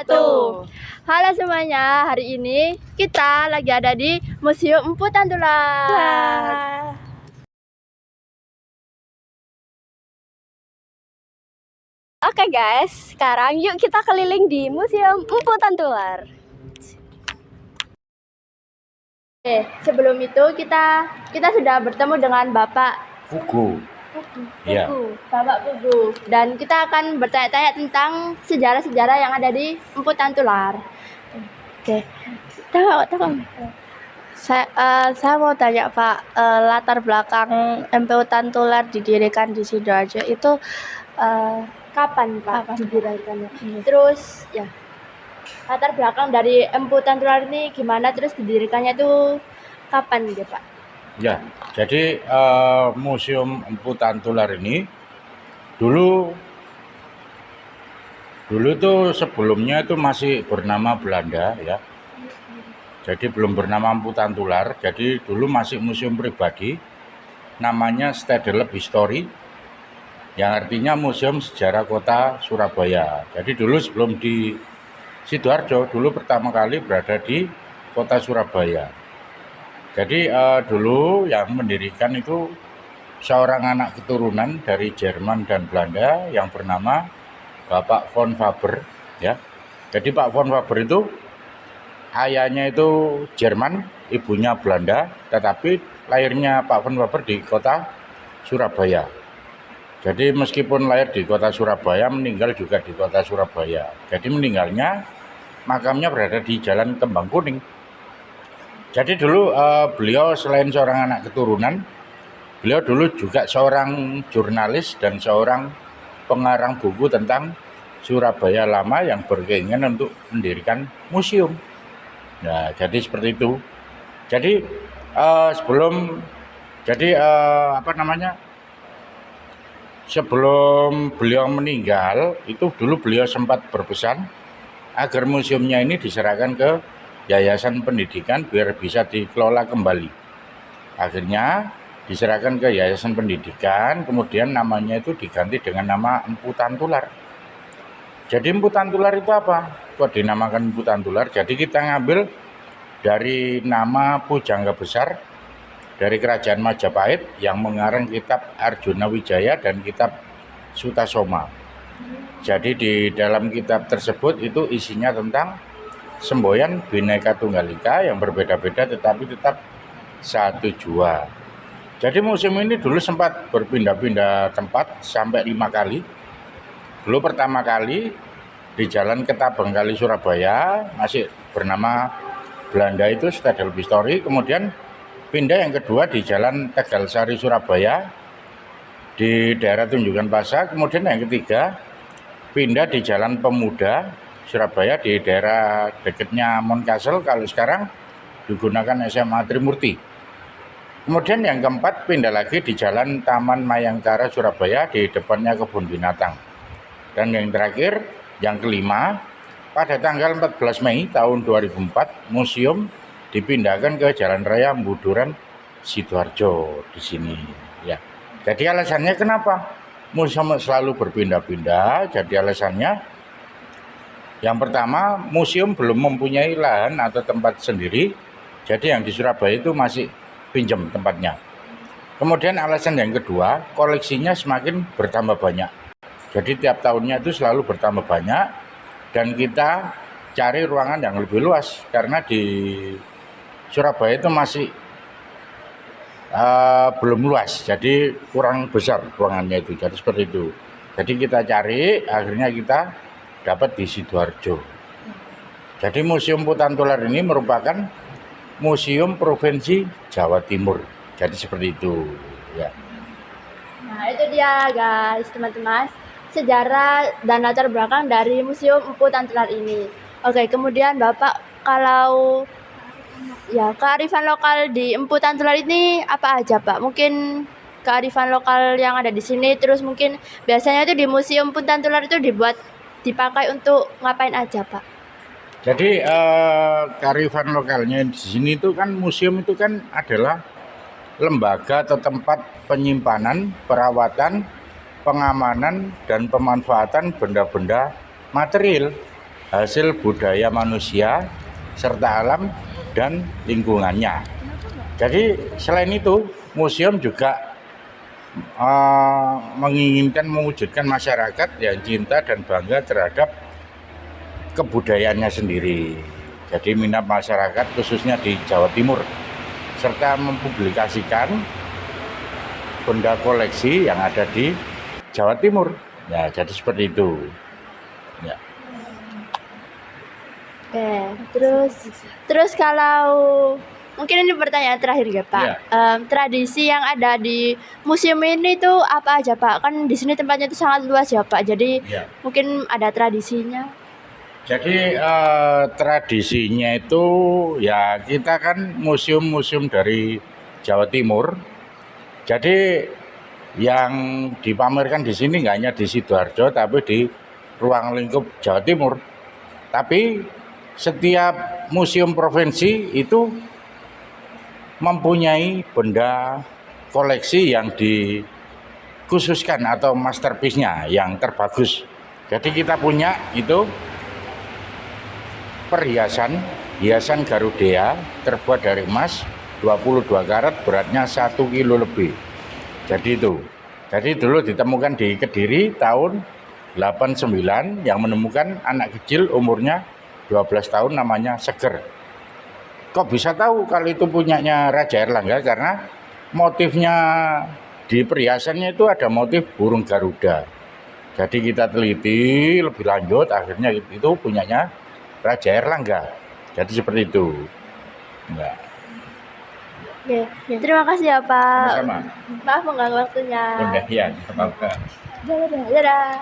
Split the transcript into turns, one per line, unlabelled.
wabarakatuh. Halo semuanya, hari ini kita lagi ada di Museum Empu Tantular. Oke guys, sekarang yuk kita keliling di Museum Empu Tantular. Oke, sebelum itu kita sudah bertemu dengan Bapak
Pugu. Iya.
Bapak Pugu. Dan kita akan bertanya-tanya tentang sejarah-sejarah yang ada di Empu Tantular. Oke. Saya mau tanya Pak, latar belakang MPU Tantular didirikan di Sidoarjo itu kapan Pak didirikannya? Terus ya, latar belakang dari MPU Tantular ini gimana? Terus didirikannya itu kapan gitu Pak?
Ya, jadi Museum Empu Tantular ini dulu tuh sebelumnya itu masih bernama Belanda ya. Jadi belum bernama Empu Tantular. Jadi dulu masih museum pribadi, namanya Stedelijk Historie, yang artinya Museum Sejarah Kota Surabaya. Jadi dulu sebelum di Sidoarjo, dulu pertama kali berada di Kota Surabaya. Jadi dulu yang mendirikan itu seorang anak keturunan dari Jerman dan Belanda yang bernama Bapak von Faber ya. Jadi Pak von Faber itu ayahnya itu Jerman, ibunya Belanda, tetapi lahirnya Pak von Faber di kota Surabaya. Jadi meskipun lahir di kota Surabaya, meninggal juga di kota Surabaya. Jadi meninggalnya, makamnya berada di Jalan Kembang Kuning. Jadi dulu beliau selain seorang anak keturunan, beliau dulu juga seorang jurnalis dan seorang pengarang buku tentang Surabaya lama yang berkeinginan untuk mendirikan museum. Nah, jadi seperti itu. Jadi sebelum beliau meninggal, itu dulu beliau sempat berpesan agar museumnya ini diserahkan ke Yayasan Pendidikan biar bisa dikelola kembali. Akhirnya diserahkan ke Yayasan Pendidikan, kemudian namanya itu diganti dengan nama Empu Tantular. Jadi Empu Tantular itu apa? Kok dinamakan Empu Tantular? Jadi kita ngambil dari nama pujangga besar dari Kerajaan Majapahit yang mengarang kitab Arjuna Wijaya dan kitab Sutasoma. Jadi di dalam kitab tersebut itu isinya tentang semboyan Bhinneka Tunggal Ika yang berbeda-beda tetapi tetap satu jua. Jadi museum ini dulu sempat berpindah-pindah tempat sampai 5 kali. Dulu pertama kali di Jalan Ketapang Kali Surabaya, masih bernama Belanda itu Stedelijk Historie. Kemudian pindah yang kedua di Jalan Tegal Sari Surabaya di daerah Tunjungan Plaza. Kemudian yang ketiga pindah di Jalan Pemuda Surabaya di daerah dekatnya Moncastle, kalau sekarang digunakan SMA Trimurti. Kemudian yang keempat pindah lagi di Jalan Taman Mayangkara Surabaya di depannya kebun binatang. Dan yang terakhir, yang kelima, pada tanggal 14 Mei tahun 2004 museum dipindahkan ke Jalan Raya Mbuduran Sidoarjo di sini ya. Jadi alasannya kenapa museum selalu berpindah-pindah? Jadi alasannya yang pertama, museum belum mempunyai lahan atau tempat sendiri, jadi yang di Surabaya itu masih pinjam tempatnya. Kemudian alasan yang kedua, koleksinya semakin bertambah banyak. Jadi tiap tahunnya itu selalu bertambah banyak dan kita cari ruangan yang lebih luas karena di Surabaya itu masih belum luas, jadi kurang besar ruangannya itu. Jadi seperti itu. Jadi kita cari, akhirnya kita dapat di Sidoarjo. Jadi Museum Empu Tantular ini merupakan museum provinsi Jawa Timur. Jadi seperti itu ya.
Nah, itu dia guys, teman-teman, sejarah dan latar belakang dari Museum Empu Tantular ini. Oke, kemudian Bapak, kalau ya kearifan lokal di Empu Tantular ini apa aja Pak? Mungkin kearifan lokal yang ada di sini, terus mungkin biasanya itu di Museum Empu Tantular itu dipakai untuk ngapain aja Pak?
Jadi kearifan lokalnya di sini itu kan museum itu kan adalah lembaga atau tempat penyimpanan, perawatan, pengamanan dan pemanfaatan benda-benda material. hasil budaya manusia serta alam dan lingkungannya. Jadi selain itu, museum juga menginginkan mewujudkan masyarakat yang cinta dan bangga terhadap kebudayaannya sendiri. Jadi minat masyarakat khususnya di Jawa Timur, serta mempublikasikan benda koleksi yang ada di Jawa Timur. Ya, jadi seperti itu. Ya.
Oke, terus kalau mungkin ini pertanyaan terakhir ya Pak.
Iya.
Tradisi yang ada di museum ini tuh apa aja Pak? Kan di sini tempatnya itu sangat luas ya Pak. Jadi
Ya.
mungkin ada tradisinya.
Jadi tradisinya itu ya kita kan museum-museum dari Jawa Timur. Jadi yang dipamerkan di sini nggak hanya di Sidoarjo tapi di ruang lingkup Jawa Timur. Tapi setiap museum provinsi itu mempunyai benda koleksi yang dikhususkan atau masterpiece-nya yang terbagus. Jadi kita punya itu hiasan Garuda terbuat dari emas 22 karat, beratnya 1 kilo lebih. Jadi itu. Jadi dulu ditemukan di Kediri tahun 89 yang menemukan anak kecil umurnya 12 tahun namanya Seger. Kok bisa tahu kalau itu punyanya Raja Erlangga? Karena motifnya di perhiasannya itu ada motif burung Garuda. Jadi kita teliti lebih lanjut, akhirnya itu punyanya Raja Erlangga. Jadi seperti itu. Enggak.
Oke, terima kasih ya Pak.
Sama-sama.
Maaf mengganggu waktunya.
Udah ya, apa-apa.
Dadah.